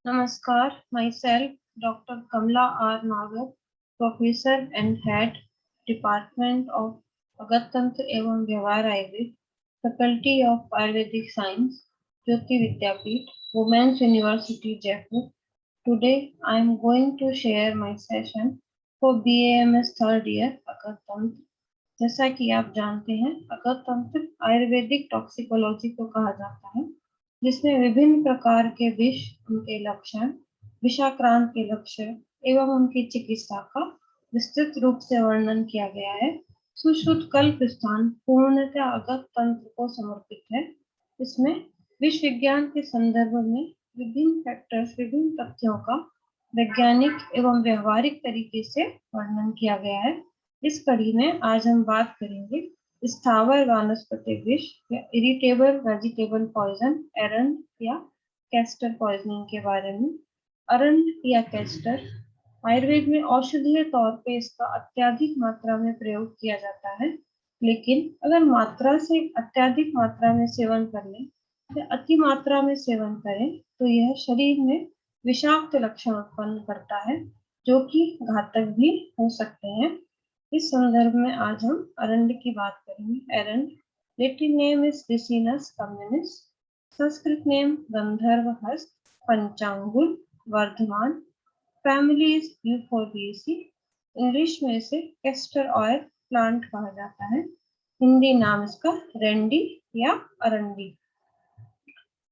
Namaskar, myself Dr. Kamla R. Nagar, Professor and Head, Department of Agattantra एवं व्यवहार Ayurveda, Faculty of Ayurvedic Science, Jyoti Vidyapeeth, Women's University, Jaipur. Today I am going to share my session for BAMS third year अगतंत्र. जैसा कि आप जानते हैं, अगतंत्र Ayurvedic toxicology को कहा जाता है, जिसमें विभिन्न प्रकार के विष, उनके लक्षण, विषाक्रांत के लक्षण एवं उनकी चिकित्सा का विस्तृत रूप से वर्णन किया गया है। सुश्रुत कल्पस्थान पूर्णतः अगत तंत्र को समर्पित है। इसमें विश्व विज्ञान के संदर्भ में विभिन्न फैक्टर्स, विभिन्न तथ्यों का वैज्ञानिक एवं व्यवहारिक तरीके से वर्णन किया गया है। इस कड़ी में आज हम बात करेंगे स्थावर वानस्पतिक विष या इरिटेबल वेजिटेबल पॉइजन, एरंड या कैस्टर पॉइजनिंग के बारे में। अरंड या कैस्टर आयुर्वेद में औषधीय तौर पे इसका अत्यधिक मात्रा में प्रयोग किया जाता है, लेकिन अगर मात्रा से अत्यधिक मात्रा में सेवन कर लें या अति मात्रा में सेवन करें तो यह शरीर में विषाक्त लक्षण उत्पन्न करता है, जो कि घातक भी हो सकते हैं। इस संदर्भ में आज हम अरंड की बात करेंगे। एरंड, Latin name is ricinus communis, Sanskrit name गंधर्व हस्त, पंचांगुल, वर्धमान, फैमिली इज यूफोर्बिएसी। इंग्लिश में इसे कैस्टर ऑयल प्लांट कहा जाता है। हिंदी नाम इसका रेंडी या अरंडी।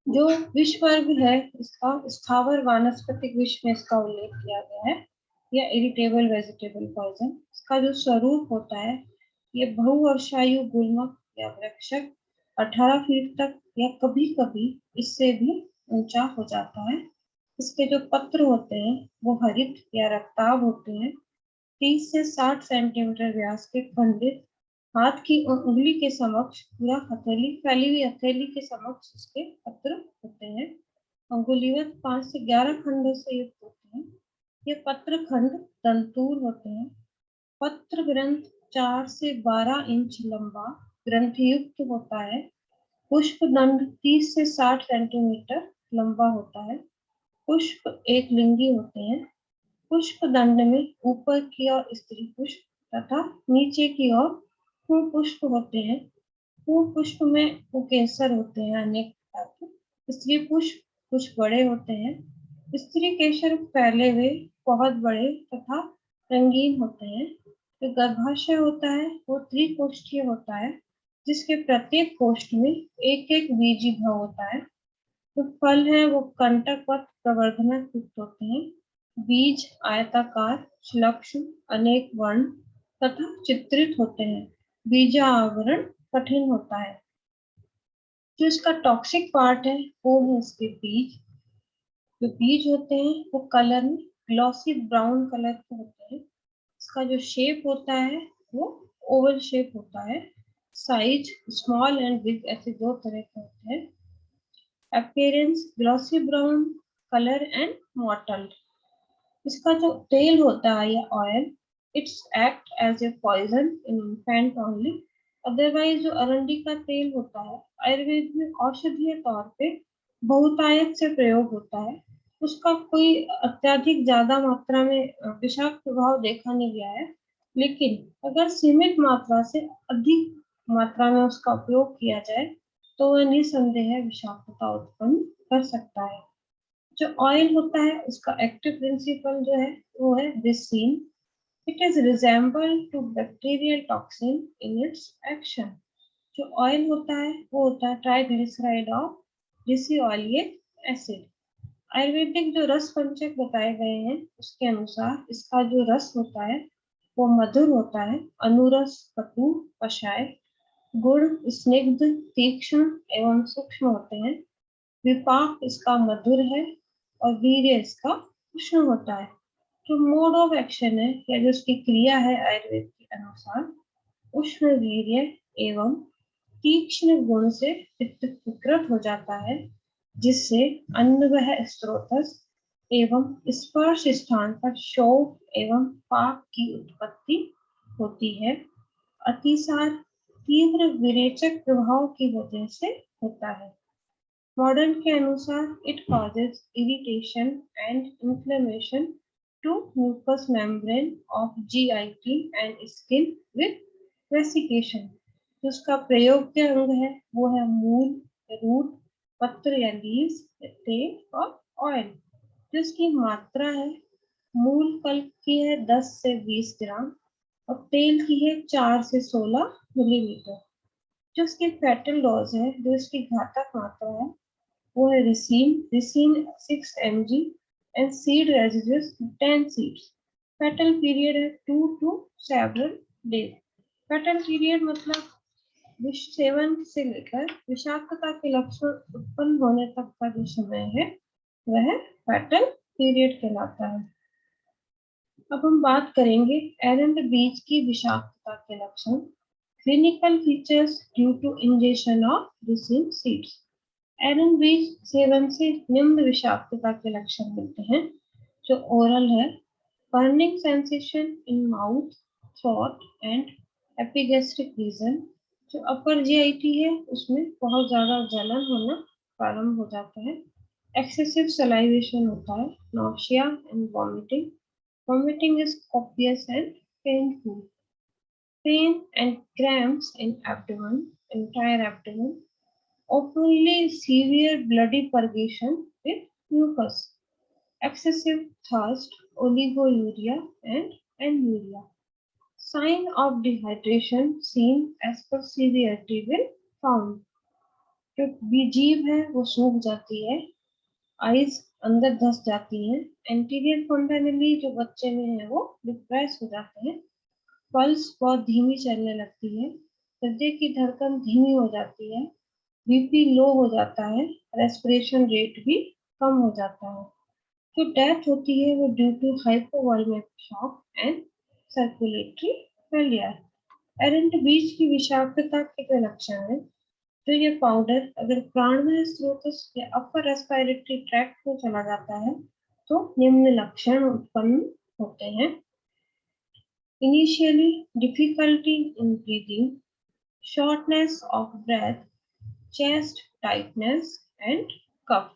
जो विष वर्ग है इसका स्थावर वानस्पतिक विष में इसका उल्लेख किया गया है, या इरिटेबल वेजिटेबल पॉइजन। इसका जो स्वरूप होता है, ये बहुवर्षायु गुल्मक या वृक्षक 18 फीट तक या कभी कभी इससे भी ऊंचा हो जाता है। इसके जो पत्र होते हैं वो हरित या रक्ताभ होते हैं। 30 से 60 सेंटीमीटर व्यास के खंडित हाथ की उंगली के समक्ष पूरा हथेली, फैली हुई हथेली के समक्ष इसके पत्र होते हैं। अंगुलीवत 5 से 11 खंडों से युक्त होते हैं। ये पत्र खंड तंतुर होते हैं। पत्र ग्रंथ 4 से 12 इंच लंबा ग्रंथयुक्त होता है। पुष्प दंड 30 से 60 सेंटीमीटर लंबा होता है। पुष्प एक लिंगी होते हैं। पुष्प दंड में ऊपर की ओर स्त्री पुष्प तथा नीचे की ओर पुष्प होते हैं। पुष्प में पुकेसर होते हैं अनेक प्रकार के। स्त्री पुष्प कुछ बड़े होते हैं। स्त्री केसर फैले हुए बहुत बड़े तथा रंगीन होते हैं। जो गर्भाशय होता है वो त्रिकोष्ठीय होता है, जिसके प्रत्येक कोष्ठ में एक एक बीजी भाव होता है। जो फल है वो कंटकवत प्रवर्धनक युक्त होते हैं। बीज आयताकार, श्लक्ष्म, अनेक वर्ण तथा चित्रित होते हैं। बीजा आवरण कठिन होता है। जो इसका टॉक्सिक पार्ट है वो है इसके बीज। जो बीज होते हैं वो कलर में ग्लॉसी ब्राउन कलर के होते हैं। इसका जो शेप होता है वो ओवल शेप होता है। साइज स्मॉल एंड बिग, ऐसे दो तरह के होते हैं। Appearance glossy brown colour and mottled. इसका जो तेल होता है या oil, it's act as a poison in infant only. Otherwise जो अरंडी का तेल होता है आयुर्वेद में औषधीय तौर पे बहुतायत से प्रयोग होता है। उसका कोई अत्यधिक ज्यादा मात्रा में विषाक्त प्रभाव देखा नहीं गया है, लेकिन अगर सीमित मात्रा से अधिक मात्रा में उसका उपयोग किया जाए तो वह निसंदेह विषाक्तता उत्पन्न कर सकता है। जो ऑयल होता है उसका एक्टिव प्रिंसिपल जो है वो है ricin. It is resemble to bacterial toxin in its action. जो ऑयल होता है वो होता है triglyceride of ricinoleic acid. Ayurvedic जो रस पंचक बताए गए हैं उसके अनुसार इसका जो रस होता है वो मधुर होता है। अनुरस, कटु, कषाय। गुण स्निग्ध, तीक्ष्ण एवं सूक्ष्म होते हैं। विपाक इसका मधुर है और वीर्य इसका उष्ण होता है। जो मोड ऑफ एक्शन है या जो उसकी क्रिया है आयुर्वेद के अनुसार, उष्ण वीर्य एवं तीक्ष्ण गुण से पित्त विकृत हो जाता है, जिससे अन्नवह स्रोतस एवं स्पर्श स्थान पर शोक एवं पाक की उत्पत्ति होती है। अतिसार तीव्र विरेचक प्रभाव की वजह से होता है। मॉडर्न के अनुसार it causes irritation and inflammation to mucous membrane of GIT and skin with vesication. जो उसका प्रयोग्य अंग है वो है मूल, रूट, पत्र या लीव्स, तेल और ऑयल। जो इसकी मात्रा है, मूल कल्प की है 10 से 20 ग्राम और तेल की है 4 से 16 मिलीलीटर। जो इसकी फेटल डोज है, जो इसकी घातक मात्रा है, वो है ricin 6 mg and seed residues 10 seeds. Fatal period है 2 to several days. Fatal period मतलब विष सेवन से लेकर विषाक्तता के लक्षण उत्पन्न होने तक का जो समय है वह फेटल पीरियड कहलाता है। अब हम बात करेंगे एरंड बीज की विषाक्तता के लक्षण। Clinical features due to injection of ricin seeds. एरंड बीज सेवन से निम्न विषाक्तता के लक्षण मिलते हैं। जो ओरल है, burning sensation in mouth, throat and epigastric region. जो अपर GIT है उसमें बहुत ज्यादा जलन होना प्रारंभ हो जाता है। एक्सेसिव सलाइवेशन होता है, nausea and vomiting. Vomiting is copious and painful. Pain and cramps in abdomen, entire abdomen. Openly severe bloody purgation with mucus. Excessive thirst, oliguria and anuria. Sign of dehydration seen as per severity will found. जो जीभ है वो सूख जाती है, eyes अंदर धस जाती हैं, एंटीरियर फंडामेली जो बच्चे में है वो डिप्रेस हो जाते हैं, पल्स बहुत धीमी चलने लगती है, हृदय की धड़कन धीमी हो जाती है, BP लो हो जाता है, रेस्पिरेशन रेट भी कम हो जाता है। जो डेथ होती है वो due to hypovolaemic shock and circulatory failure. एरेंट बीज की विषाक्तता के जो लक्षण है, तो ये पाउडर अगर प्राणवायु स्रोत या अपर रेस्पिरेटरी ट्रैक्ट में चला जाता है तो निम्न लक्षण उत्पन्न होते हैं। Initially difficulty in breathing, shortness of breath, chest tightness and cough.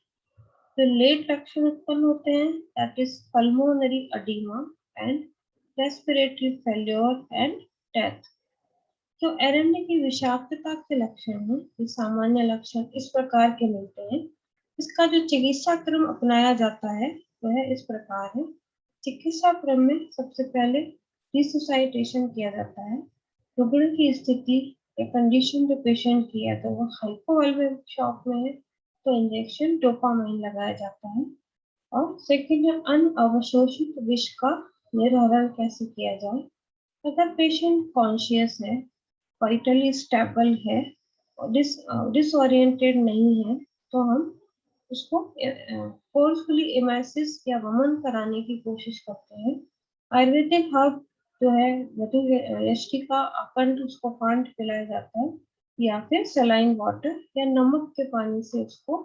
तो लेट लक्षण उत्पन्न होते हैं, that is pulmonary oedema and respiratory failure and death. जो एरंडी की विषाक्तता के लक्षण हैं, ये सामान्य लक्षण इस प्रकार के मिलते हैं। इसका जो चिकित्सा क्रम अपनाया जाता है वह इस प्रकार है। चिकित्सा क्रम में सबसे पहले रिसुसाइटेशन किया जाता है। रुग्ण की स्थिति या कंडीशन जो पेशेंट की है तो वो हाइपोवॉल्मिक शॉक में है तो इंजेक्शन डोपामाइन लगाया जाता है। और सेकेंड है अनअवशोषित विष का निर्धारण कैसे किया जाए। अगर पेशेंट कॉन्शियस है, वाइटली स्टेबल है और डिसओरिएंटेड नहीं है तो हम उसको फोर्सफुली एमाइसिस या वमन कराने की कोशिश करते हैं। आयुर्वेदिक हर्ब जो है वधुयष्टि का अखंड उसको कांड पिलाया जाता है या फिर सलाइन वाटर या नमक के पानी से उसको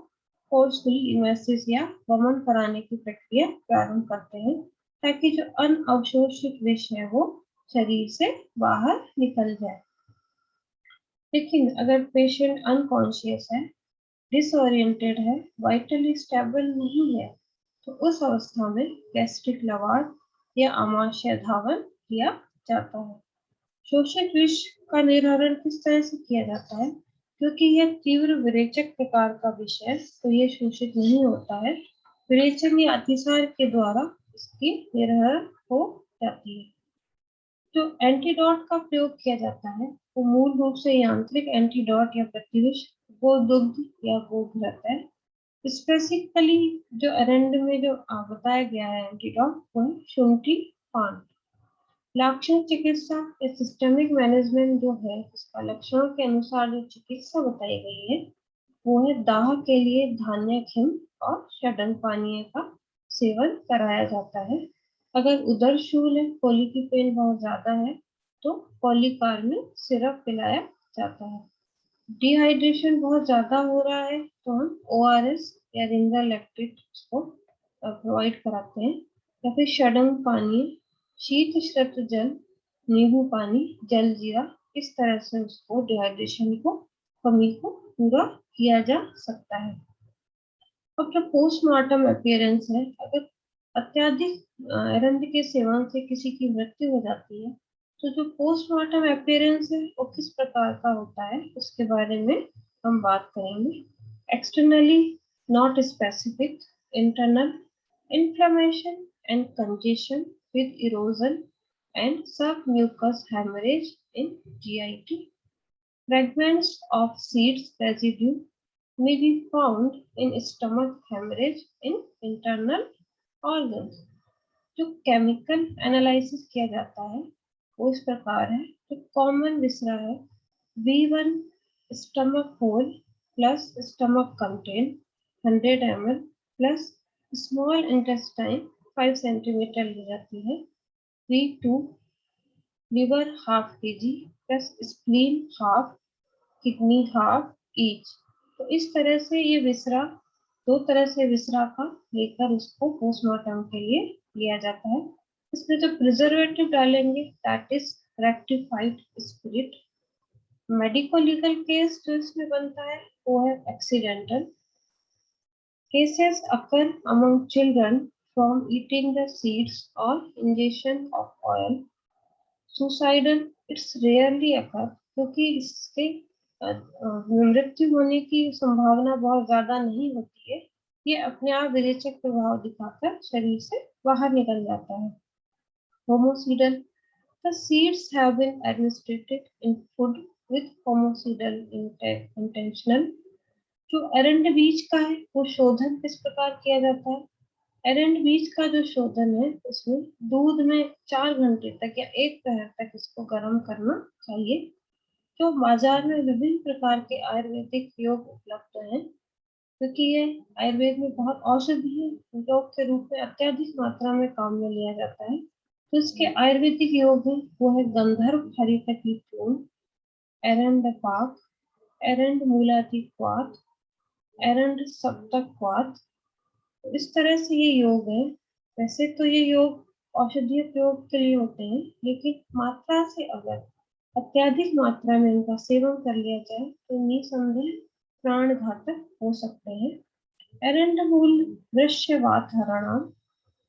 फोर्सफुली एमाइसिस या वमन कराने की प्रक्रिया प्रारंभ करते हैं ताकि जो अनअवशोषित विष है वो शरीर से बाहर निकल जाए। लेकिन अगर पेशेंट अनकॉन्शियस है, डिसओरिएंटेड है, वाइटली स्टेबल नहीं है तो उस अवस्था में गैस्ट्रिक लवाड या आमाशय धावन किया जाता है। शोषित विष का निर्धारण किस तरह से किया जाता है? क्योंकि यह तीव्र विरेचक प्रकार का विष है तो यह शोषित नहीं होता है, विरेचन या अतिसार के द्वारा इसकी निर्धारण हो जाती है। जो एंटीडोट का प्रयोग किया जाता है वो मूल रूप से यांत्रिक एंटीडोट या प्रतिविष गोदुग्ध या गोघृत है। स्पेसिफिकली जो एरेंड में जो बताया गया है एंटीडोट वो है शुंठी पान। लक्षण चिकित्सा या सिस्टमिक मैनेजमेंट जो है इसका लक्षणों के अनुसार जो चिकित्सा बताई गई है वो है दाह के लिए धान्य खिम और षडंग पानीय का सेवन कराया जाता है। अगर उदर शूल है, कोली की पेन बहुत ज्यादा है तो पॉलीकार्बोनेट सिरप पिलाया जाता है। डिहाइड्रेशन बहुत ज्यादा हो रहा है तो हम ORS या रिंगर लैक्टेट को प्रोवाइड कराते हैं या फिर षडंग पानी, शीत श्रत जल, नींबू पानी, जल जीरा, इस तरह से उसको डिहाइड्रेशन को कमी को पूरा किया जा सकता है। अब जो पोस्टमार्टम अपीयरेंस है, अगर अत्यधिक अरंड के सेवन से किसी की मृत्यु हो जाती है तो जो पोस्टमार्टम अपीयरेंस है वो किस प्रकार का होता है उसके बारे में हम बात करेंगे। Externally not specific, internal inflammation and congestion with erosion and submucous haemorrhage in GIT। Fragments of seeds residue may be found in stomach hemorrhage in internal organs। जो केमिकल एनालिसिस किया जाता है वो इस प्रकार है। जो कॉमन विसरा है V1 stomach whole plus stomach content 100 ml plus small intestine 5 centimetre ली जाती है। V2 liver half kg plus spleen half kidney half each. तो इस तरह से ये विसरा, दो तरह से विसरा का लेकर उसको पोस्टमार्टम के लिए लिया जाता है। इसमें जो प्रिजर्वेटिव डालेंगे that is rectified spirit. Medico legal case जो इसमें बनता है वो है accidental cases occur among children from eating the seeds और injection of oil. Suicidal it's rarely occur, क्योंकि इसके मृत्यु होने की संभावना बहुत ज्यादा नहीं होती है। ये अपने आप विरेचक प्रभाव दिखाकर शरीर से बाहर निकल जाता है। होमोसीडल, the seeds have been administered in food with homicidal intentional। जो एरंड बीज का है वो शोधन किस प्रकार किया जाता है। एरंड बीज का जो शोधन है उसमें दूध में 4 घंटे तक या 1 पहर तक इसको गर्म करना चाहिए। जो बाजार में विभिन्न प्रकार के आयुर्वेदिक योग उपलब्ध हैं, क्योंकि ये आयुर्वेद में बहुत औषधीय योग के रूप में अत्यधिक मात्रा में काम में लिया जाता है। तो इसके आयुर्वेदिक योग है वो है गंधर्व हरितकी चूर्ण, एरंड पाक, एरंड मूलादि क्वाथ, एरंड सप्तक क्वाथ। तो इस तरह से ये योग है। वैसे तो ये योग औषधीय प्रयोग के लिए होते हैं, लेकिन मात्रा से अगर अत्यधिक मात्रा में इनका सेवन कर लिया जाए तो निसंदेह प्राण घातक हो सकते हैं। एरंडमूल वृक्षवातहरणाम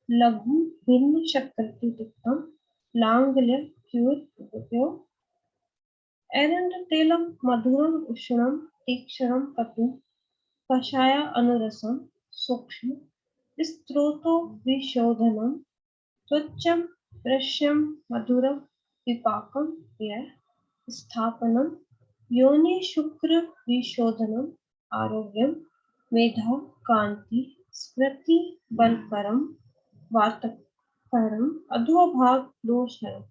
लघु भिन्न शक्तियुक्तम लांगल्य क्यूर। एरंड तेलम मधुरम उष्णम तीक्ष्णम कटु कषाय अनुरसम सूक्ष्म स्त्रोतो विशोधनम त्वचम दृश्यम मधुरम विपाकम व्यय स्थापनम योनि शुक्र विशोधनम आरोग्यम मेधा कांति स्मृति बलकरम वातकरम अधोभाग दोषहरम।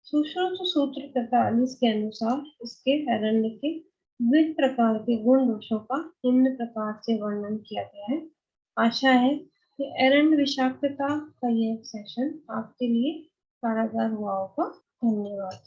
सुश्रुत सूत्र 43 के अनुसार इसके अरण्य के विभिन्न प्रकार के गुण दोषों का निम्न प्रकार से वर्णन किया गया है। आशा है कि एरंड विषाक्तता का यह सेशन आपके लिए कारागार हुआ होगा। धन्यवाद।